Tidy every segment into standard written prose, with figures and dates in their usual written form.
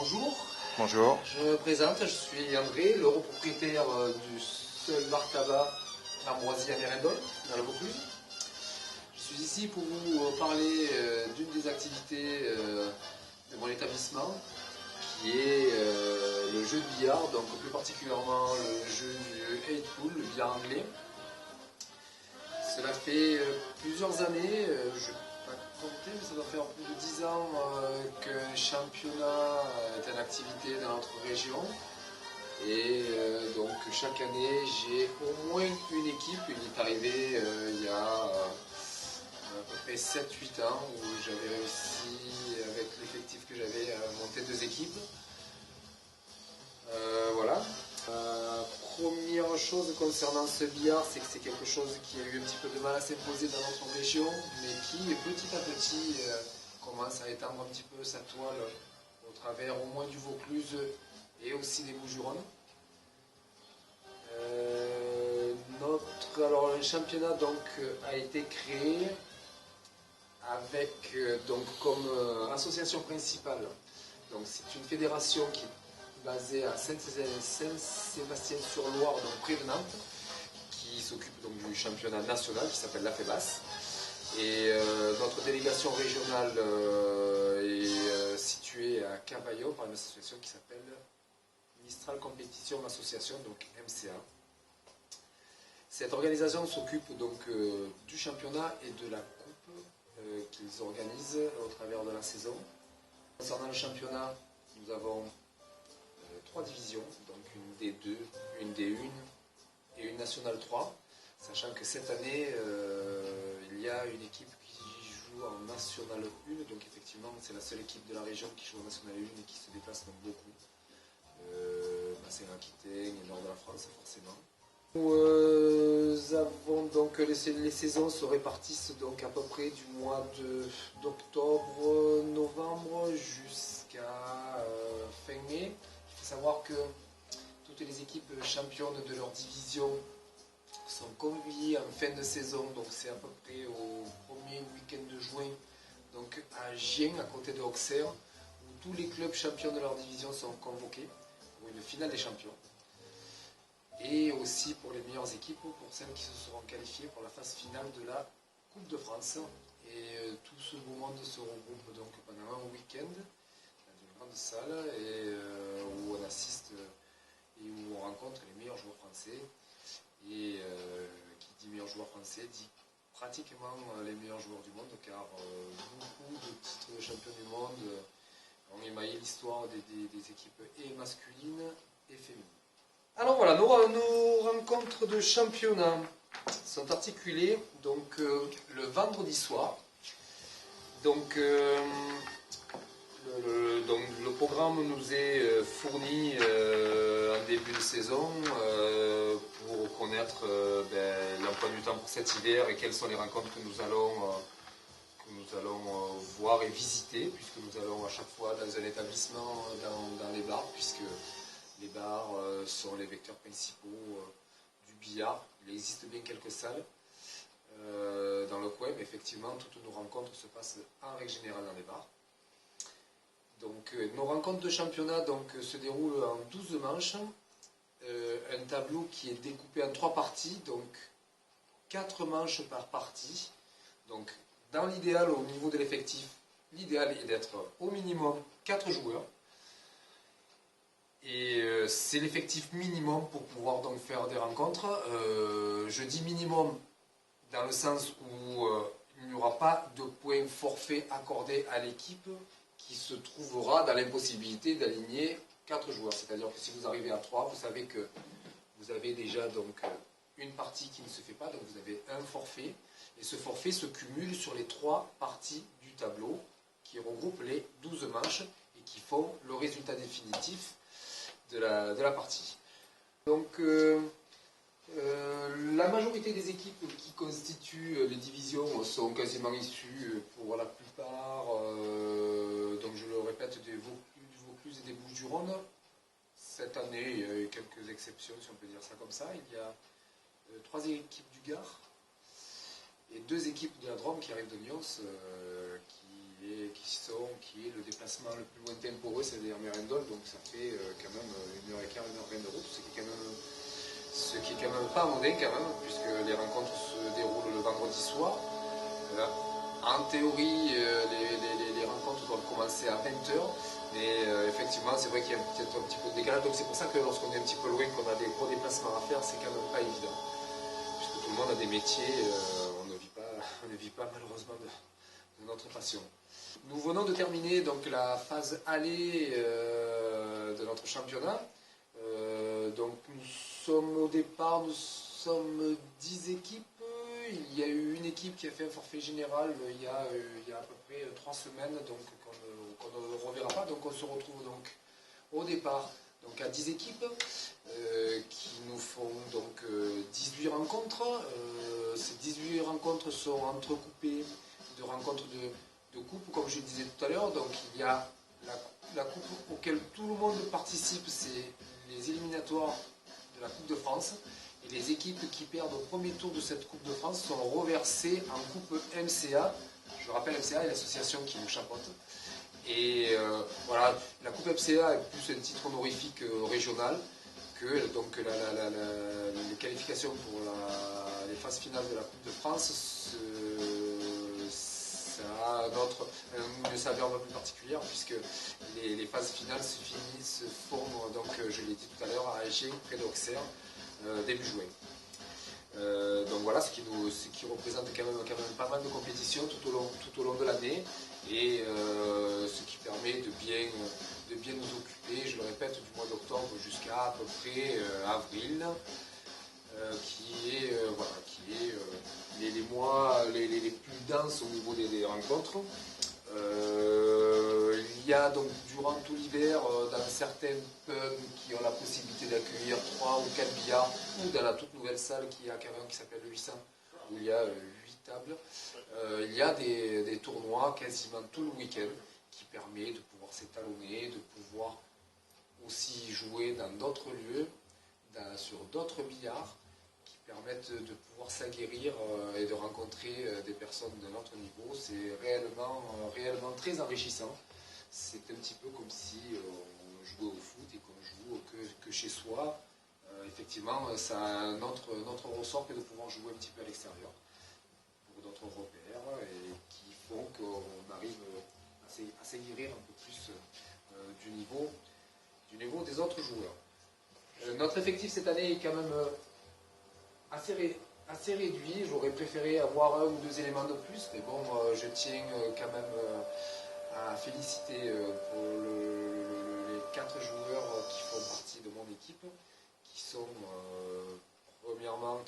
bonjour. Bonjour. Je me présente, je suis André, le propriétaire du seul bar tabac Ambroisie à Mérindol, dans le Vaucluse. Je suis ici pour vous parler d'une des activités de mon établissement, qui est le jeu de billard, donc plus particulièrement le jeu du 8 pool, le billard anglais. Cela fait plusieurs années, je ne vais pas compter, mais ça doit faire plus de 10 ans que le championnat est en activité dans notre région. Et donc chaque année, j'ai au moins une équipe. Il est arrivé il y a à peu près 7-8 ans où j'avais réussi, avec l'effectif que j'avais, à monter 2 équipes. Voilà. Première chose concernant ce billard, c'est que c'est quelque chose qui a eu un petit peu de mal à s'imposer dans notre région, mais qui petit à petit commence à étendre un petit peu sa toile au travers au moins du Vaucluse et aussi des Bouches-du-Rhône. Alors, le championnat donc, a été créé avec donc, comme association principale. Donc, c'est une fédération qui est basée à Saint-Sébastien-sur-Loire, donc près de Nantes, qui s'occupe donc du championnat national qui s'appelle la FEBAS. Et notre délégation régionale est située à Cavaillon par une association qui s'appelle Mistral Competition Association, donc MCA. Cette organisation s'occupe donc du championnat et de la coupe qu'ils organisent au travers de la saison. Concernant le championnat, nous avons 3 divisions, donc une D2, une D1 et une nationale 3, sachant que cette année, il y a une équipe qui joue en nationale 1, donc effectivement c'est la seule équipe de la région qui joue en nationale 1 et qui se déplace donc beaucoup. Bassin-Aquitaine et nord de la France forcément. Nous avons donc les saisons se répartissent donc à peu près du mois d'octobre, novembre jusqu'à fin mai. Il faut savoir que toutes les équipes championnes de leur division sont conviées en fin de saison, donc c'est à peu près au premier week-end de juin, donc à Gien, à côté de Auxerre, où tous les clubs champions de leur division sont convoqués pour une finale des champions. Et aussi pour les meilleures équipes, pour celles qui se seront qualifiées pour la phase finale de la Coupe de France. Et tout ce beau monde se regroupe donc pendant un week-end dans une grande salle où on assiste et où on rencontre les meilleurs joueurs français. Et qui dit meilleurs joueurs français dit pratiquement les meilleurs joueurs du monde, car beaucoup de titres de champion du monde ont émaillé l'histoire des équipes et masculines et féminines. Alors voilà, nos rencontres de championnat sont articulées donc, le vendredi soir. Donc, le programme nous est fourni en début de saison pour connaître l'emploi du temps pour cet hiver et quelles sont les rencontres que nous allons voir et visiter, puisque nous allons à chaque fois dans un établissement dans les bars, puisque les bars sont les vecteurs principaux du billard. Il existe bien quelques salles dans le coin, mais effectivement, toutes nos rencontres se passent en règle générale dans les bars. Donc, nos rencontres de championnat se déroulent en 12 manches. Un tableau qui est découpé en 3 parties, donc 4 manches par partie. Donc, dans l'idéal, au niveau de l'effectif, l'idéal est d'être au minimum 4 joueurs. Et c'est l'effectif minimum pour pouvoir donc faire des rencontres. Je dis minimum dans le sens où il n'y aura pas de points forfaits accordés à l'équipe qui se trouvera dans l'impossibilité d'aligner 4 joueurs. C'est-à-dire que si vous arrivez à 3, vous savez que vous avez déjà donc une partie qui ne se fait pas, donc vous avez un forfait. Et ce forfait se cumule sur les 3 parties du tableau qui regroupent les 12 manches et qui font le résultat définitif de la partie. Donc la majorité des équipes qui constituent les divisions sont quasiment issues pour la plupart, donc je le répète, du Vaucluse et des Bouches-du-Rhône. Cette année, il y a eu quelques exceptions, si on peut dire ça comme ça. Il y a 3 équipes du Gard et 2 équipes de la Drôme qui arrivent de Nyons, qui qui est le déplacement le plus lointain pour eux, c'est-à-dire Mérindol, donc ça fait quand même 1h15, 1h20 de route, ce qui est quand même pas anodin quand même, puisque les rencontres se déroulent le vendredi soir. En théorie, les rencontres doivent commencer à 20h, mais effectivement, c'est vrai qu'il y a peut-être un petit peu de décalage, donc c'est pour ça que lorsqu'on est un petit peu loin, qu'on a des gros déplacements à faire, c'est quand même pas évident. Puisque tout le monde a des métiers, on ne vit pas malheureusement de notre passion. Nous venons de terminer donc la phase aller de notre championnat. Donc au départ, nous sommes 10 équipes. Il y a eu une équipe qui a fait un forfait général il y a à peu près 3 semaines, donc qu'on ne reverra pas. Donc on se retrouve donc au départ donc à 10 équipes qui nous font donc 18 rencontres. Ces 18 rencontres sont entrecoupées de rencontres de coupe, comme je disais tout à l'heure. Donc il y a la coupe auquel tout le monde participe, c'est les éliminatoires de la Coupe de France. Et les équipes qui perdent au premier tour de cette Coupe de France sont reversées en Coupe MCA. Je rappelle, MCA est l'association qui nous chapeaute. Et voilà, la Coupe MCA est plus un titre honorifique régional que donc, les qualifications pour les phases finales de la Coupe de France. Ça a une saveur un peu plus particulière, puisque les phases finales se font, donc, je l'ai dit tout à l'heure, à Agen, près d'Auxerre, début juin. Donc voilà, ce qui représente quand même pas mal de compétitions tout au long de l'année, et ce qui permet de bien nous occuper, je le répète, du mois d'octobre jusqu'à à peu près avril, qui est les mois les plus denses au niveau des rencontres. Il y a donc durant tout l'hiver, dans certaines pubs qui ont la possibilité d'accueillir 3 ou 4 billards, ou dans la toute nouvelle salle qui est à Cavaillon qui s'appelle le 800, où il y a 8 tables, il y a des tournois quasiment tout le week-end qui permet de pouvoir s'étalonner, de pouvoir aussi jouer dans d'autres lieux, sur d'autres billards, qui permettent de pouvoir s'aguerrir et de rencontrer des personnes de notre niveau. C'est réellement très enrichissant. C'est un petit peu comme si on jouait au foot et qu'on joue que chez soi. Effectivement, ça a un autre ressort que de pouvoir jouer un petit peu à l'extérieur, pour d'autres repères, et qui font qu'on arrive à s'aguerrir un peu plus du niveau des autres joueurs. Notre effectif cette année est quand même assez réduit. J'aurais préféré avoir 1 ou 2 éléments de plus, mais bon, je tiens quand même à féliciter pour les 4 joueurs qui font partie de mon équipe, qui sont premièrement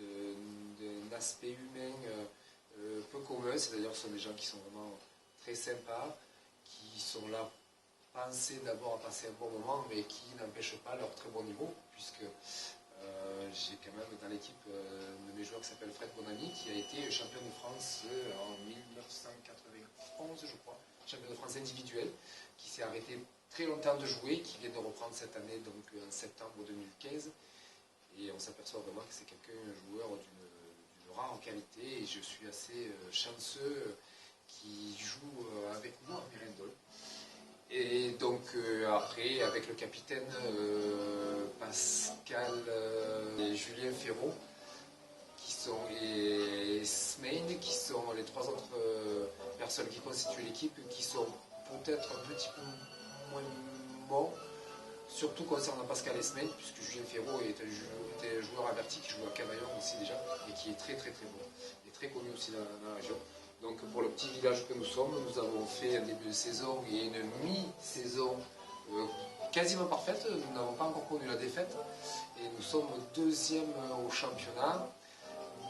d'un aspect humain peu commun, c'est-à-dire ce sont des gens qui sont vraiment très sympas, qui sont là pensés d'abord à passer un bon moment, mais qui n'empêchent pas leur très bon niveau, puisque j'ai quand même dans l'équipe de mes joueurs qui s'appelle Fred Bonani, qui a été champion de France en 1991, je crois, champion de France individuel, qui s'est arrêté très longtemps de jouer, qui vient de reprendre cette année, donc en septembre 2015. Et on s'aperçoit vraiment que c'est un joueur d'une rare qualité, et je suis assez chanceux qui joue avec nous à Mérindol. Et donc après, avec le capitaine Pascal et Julien Ferraud, et Smain, qui sont les 3 autres personnes qui constituent l'équipe, qui sont peut-être un petit peu moins bons, surtout concernant Pascal et Smain, puisque Julien Ferraud était un joueur averti qui joue à Cavaillon aussi déjà, et qui est très très très bon, et très connu aussi dans la région. Donc pour le petit village que nous sommes, nous avons fait un début de saison et une mi-saison quasiment parfaite. Nous n'avons pas encore connu la défaite, et nous sommes 2e au championnat,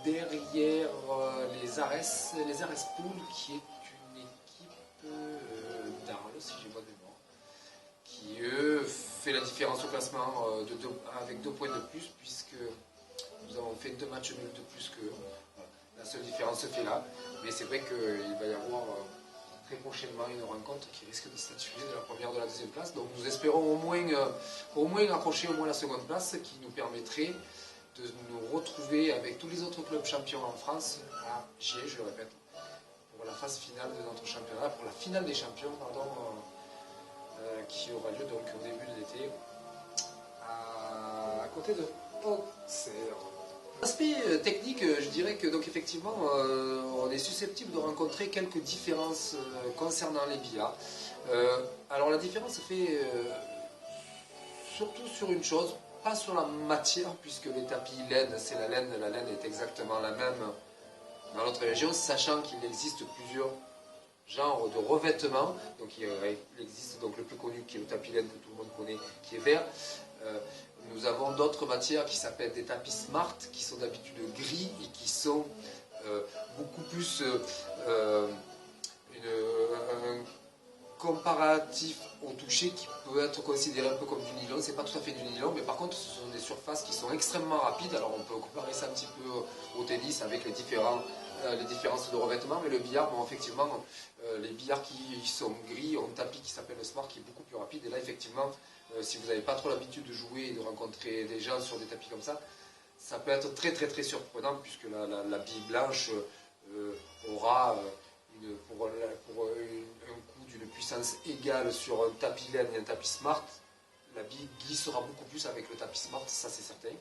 derrière les Ares Pool, qui est une équipe d'Arles, si j'ai bonne mémoire, qui eux fait la différence au classement avec 2 points de plus, puisque nous avons fait 2 matchs nuls de plus qu'eux. La seule différence se fait là, mais c'est vrai qu'il va y avoir très prochainement une rencontre qui risque de statuer de la première de la 2e place. Donc nous espérons au moins accrocher au moins la 2e place, qui nous permettrait de nous retrouver avec tous les autres clubs champions en France à Gier, je le répète, pour la phase finale de notre championnat, pour la finale des champions, pardon, qui aura lieu donc au début de l'été à côté de Auxerre. L'aspect technique, je dirais que donc effectivement on est susceptible de rencontrer quelques différences concernant les billards. Alors la différence se fait surtout sur une chose, pas sur la matière, puisque les tapis laine, c'est la laine est exactement la même dans notre région, sachant qu'il existe plusieurs genres de revêtements. Donc il existe donc le plus connu qui est le tapis laine que tout le monde connaît, qui est vert. Nous avons d'autres matières qui s'appellent des tapis smart, qui sont d'habitude gris et qui sont beaucoup plus un comparatif au toucher qui peut être considéré un peu comme du nylon. C'est pas tout à fait du nylon, mais par contre ce sont des surfaces qui sont extrêmement rapides. Alors on peut comparer ça un petit peu au tennis avec les différences de revêtement, mais le billard, bon, effectivement, les billards qui sont gris ont un tapis qui s'appelle le smart qui est beaucoup plus rapide. Et là, effectivement, si vous n'avez pas trop l'habitude de jouer et de rencontrer des gens sur des tapis comme ça peut être très très très surprenant, puisque la bille blanche aura un coup d'une puissance égale sur un tapis laine et un tapis smart. La bille glissera beaucoup plus avec le tapis smart, ça c'est certain.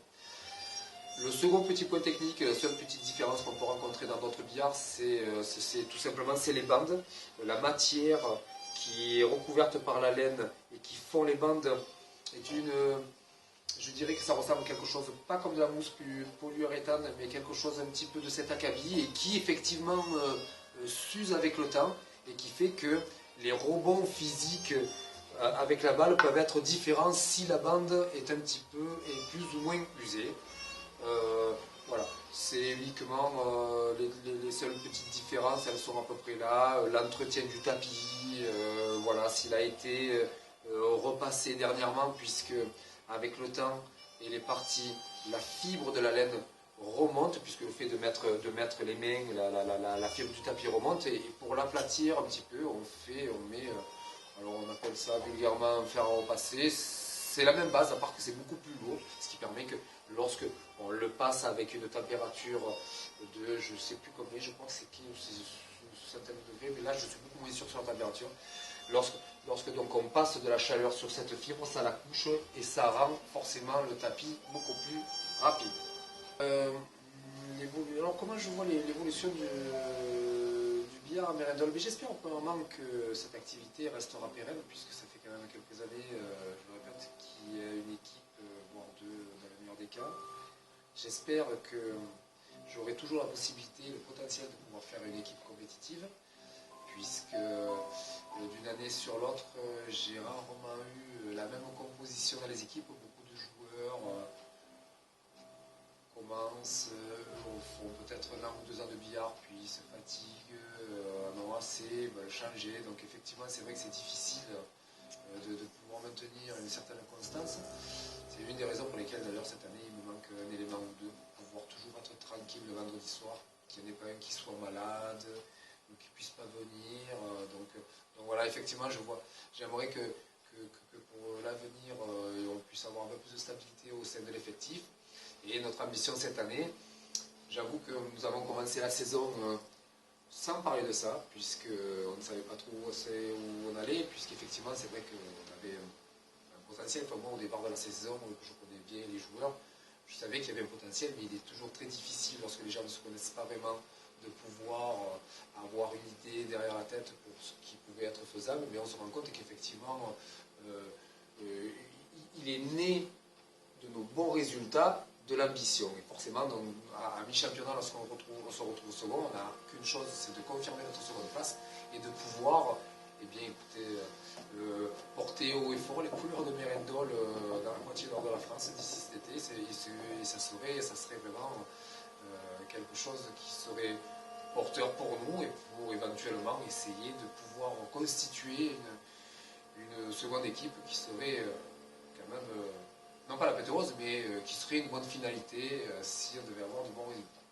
Le second petit point technique, la seule petite différence qu'on peut rencontrer dans d'autres billards, c'est tout simplement les bandes. La matière qui est recouverte par la laine et qui fond les bandes est je dirais que ça ressemble à quelque chose, pas comme de la mousse plus polyuréthane, mais quelque chose un petit peu de cet acabit et qui effectivement s'use avec le temps et qui fait que les rebonds physiques avec la balle peuvent être différents si la bande est un petit peu et plus ou moins usée. Voilà, c'est uniquement les seules petites différences, elles sont à peu près là. L'entretien du tapis, voilà, s'il a été repassé dernièrement, puisque avec le temps et les parties, la fibre de la laine remonte, puisque le fait de mettre les mains, la fibre du tapis remonte, et pour l'aplatir un petit peu, on met, alors on appelle ça vulgairement un fer à repasser. C'est la même base, à part que c'est beaucoup plus lourd, ce qui permet que lorsque on le passe avec une température de, je ne sais plus combien, je crois que c'est une centaine de degrés, mais là je suis beaucoup moins sûr sur la température. Lorsque donc on passe de la chaleur sur cette fibre, ça la couche et ça rend forcément le tapis beaucoup plus rapide. Alors comment je vois l'évolution du billard à Mérindol? J'espère premièrement que cette activité restera pérenne, puisque ça fait quand même quelques années, je le répète, qu'il y a une équipe, voire deux dans le meilleur des cas. J'espère que j'aurai toujours la possibilité, le potentiel de pouvoir faire une équipe compétitive, puisque d'une année sur l'autre, j'ai rarement eu la même composition dans les équipes. Beaucoup de joueurs commencent, font peut-être 1 ou 2 ans de billard, puis se fatiguent, en ont assez, veulent changer. Donc effectivement, c'est vrai que c'est difficile de pouvoir maintenir une certaine constance. C'est une des raisons pour lesquelles d'ailleurs cette année il me manque un élément ou deux pour pouvoir toujours être tranquille le vendredi soir, qu'il n'y en ait pas un qui soit malade, ou qui ne puisse pas venir. Donc voilà, effectivement, j'aimerais que pour l'avenir, on puisse avoir un peu plus de stabilité au sein de l'effectif. Et notre ambition cette année, j'avoue que nous avons commencé la saison sans parler de ça, puisqu'on ne savait pas trop où on allait, puisqu'effectivement, c'est vrai qu'on avait un potentiel. Enfin, moi, au départ de la saison, je connais bien les joueurs, je savais qu'il y avait un potentiel, mais il est toujours très difficile lorsque les gens ne se connaissent pas vraiment de pouvoir avoir une idée derrière la tête pour ce qui pouvait être faisable. Mais on se rend compte qu'effectivement, il est né de nos bons résultats, de l'ambition. Et forcément, donc, à mi-championnat, lorsqu'on se retrouve second, on n'a qu'une chose, c'est de confirmer notre seconde place et de pouvoir, eh bien, écoutez, porter haut et fort les couleurs de Mérindol dans la moitié nord de la France d'ici cet été. Et ça serait vraiment quelque chose qui serait porteur pour nous et pour éventuellement essayer de pouvoir constituer une seconde équipe qui serait quand même, non pas la péteuse, mais qui serait une bonne finalité si on devait avoir de bons résultats.